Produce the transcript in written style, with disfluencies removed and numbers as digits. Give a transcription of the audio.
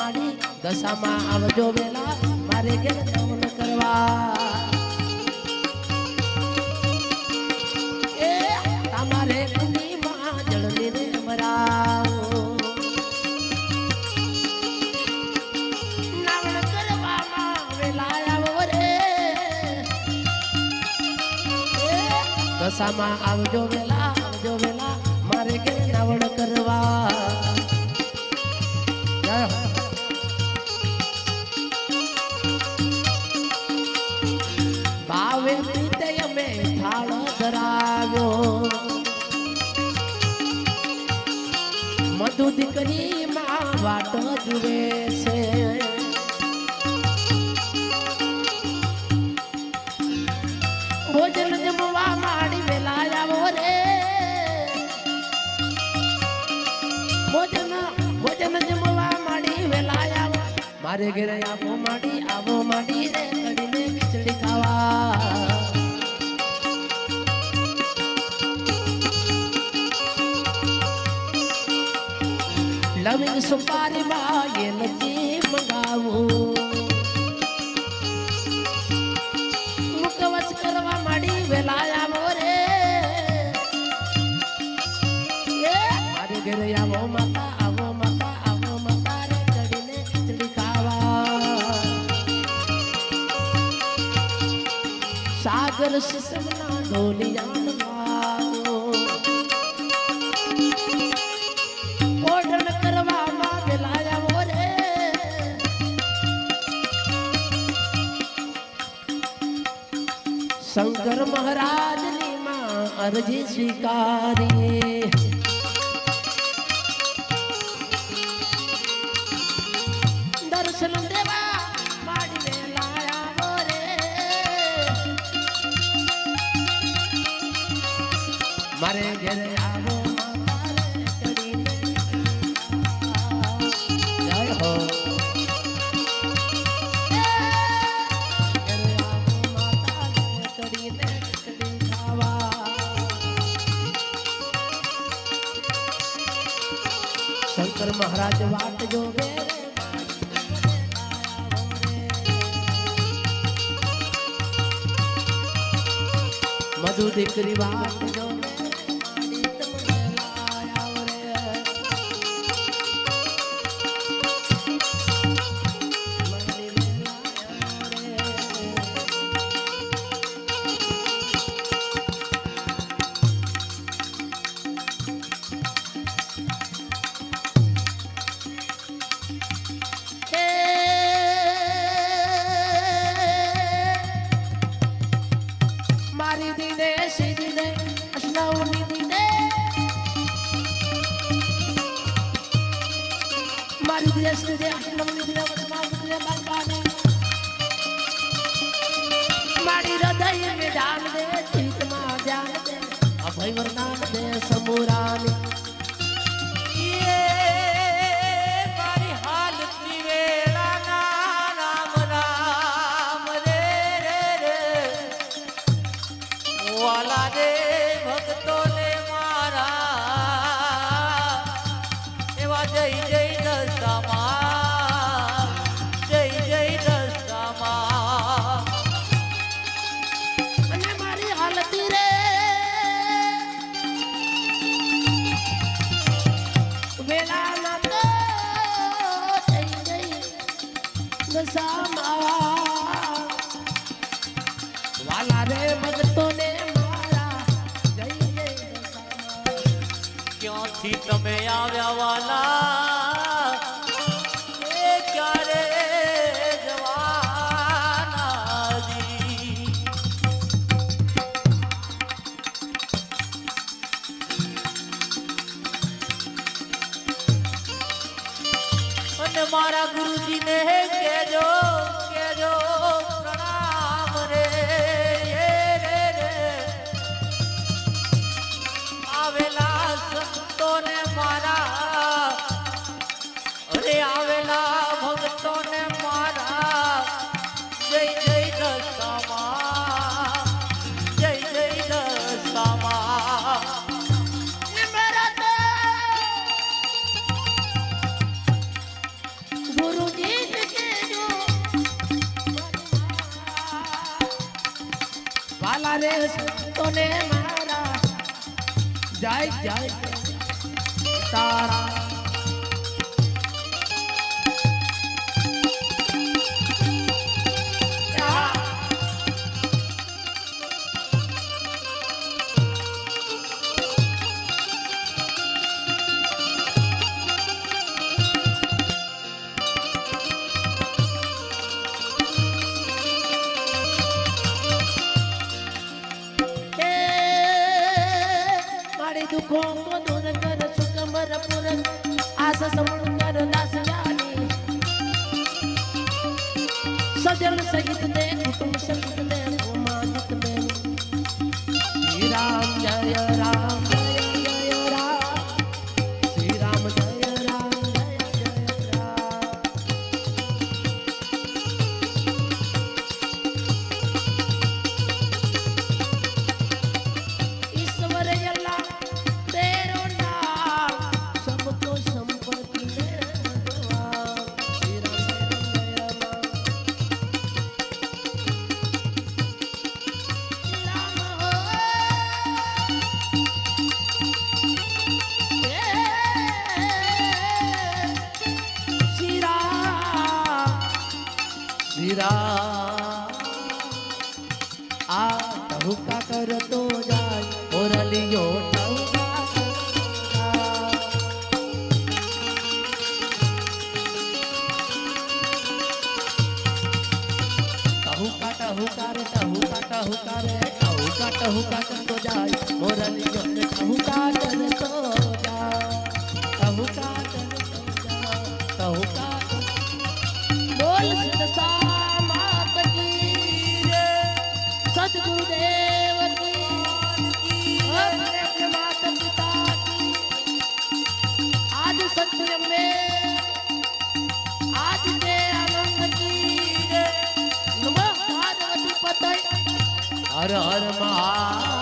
माड़ी दशामा आवजो वेला मारे घेर नमन करवा ए तमारे कुंडी मां जळनी रे मराओ नमन करवा मां वेला आवो रे दशामा आवजो वेला मारे घेर नमन करवा भावे प्रीतय में थाल धराव्यो मधु दीकरी मां वाट जुए से भोजन जमवा माड़ी वेला आवो रे भोजन जमवा माड़ी वेला आवो मारे घरे आवो माड़ी रे कड़ी ने खिचड़ी खावा लविंग सुपारी में ये लची मंगावू मुखवस करवा माड़ी वेला आवो रे ये मारे घरे आवो माता रे कड़ी ने खिचड़ी खावा सागर सिसमना ढोलियान मारो ओढ़न करवा मां बेलाया मोरे शंकर महाराज नी मां अर्जी स्वीकारी दर्शन देवा माड़ी बेलाया मोरे मारे घेरे आवो माता रे कड़ी ने जय हो घेरे आवो माता रे कड़ी ने कड़ी खावा शंकर महाराज वाट जो बेरे मधु दीकरी वाट जो मारी दीने सीधी ने अश्नाउनी दीने मारी दीने सीधी अश्नाउनी दीने मारी दीने बालबानी मारी हृदय में जान दे चित मां जान दे अभय वरदान दे समूरानी ये मारी हालत नी वेला ना राम राम रे रे वाला रे भक्तो ने मारा एवा जय जय दशामा અને મારી હાલતી રે વેલા ના તો જઈ જઈ દશામાં વાલા રે ભક્તો ને क्योंथी तमे आव्या वाला ए क्यारे जवाना जी અને मारा गुरुजी ने केजो प्रणाम रे आवेला संतो ने मारा વાલા રે સંતોને મારા જય જય તારા दुखों को दूर कर सुख भरपूर आस समण कर दास जानी सजन सहित दे कुटुंब सहित दे उमादित दे श्री राम जय राम जय जय राम श्री राम जय राम जय जय राम ईश्वर अल्लाह तेरो नाम सबको संपत्ति दे भगवान श्री राम राम हो श्री राम आ टहुका कर तो जाय और लियो टहुका टहुका कर तो जाय और लियो टहुका कर तो जाय टहुका कर तो जाय टहुका बोल सदा मात की सद्गुरुदेव की अपने माता पिता की आज सत्य में आज के आनंद की नमः पार्वती पतय हर हर महा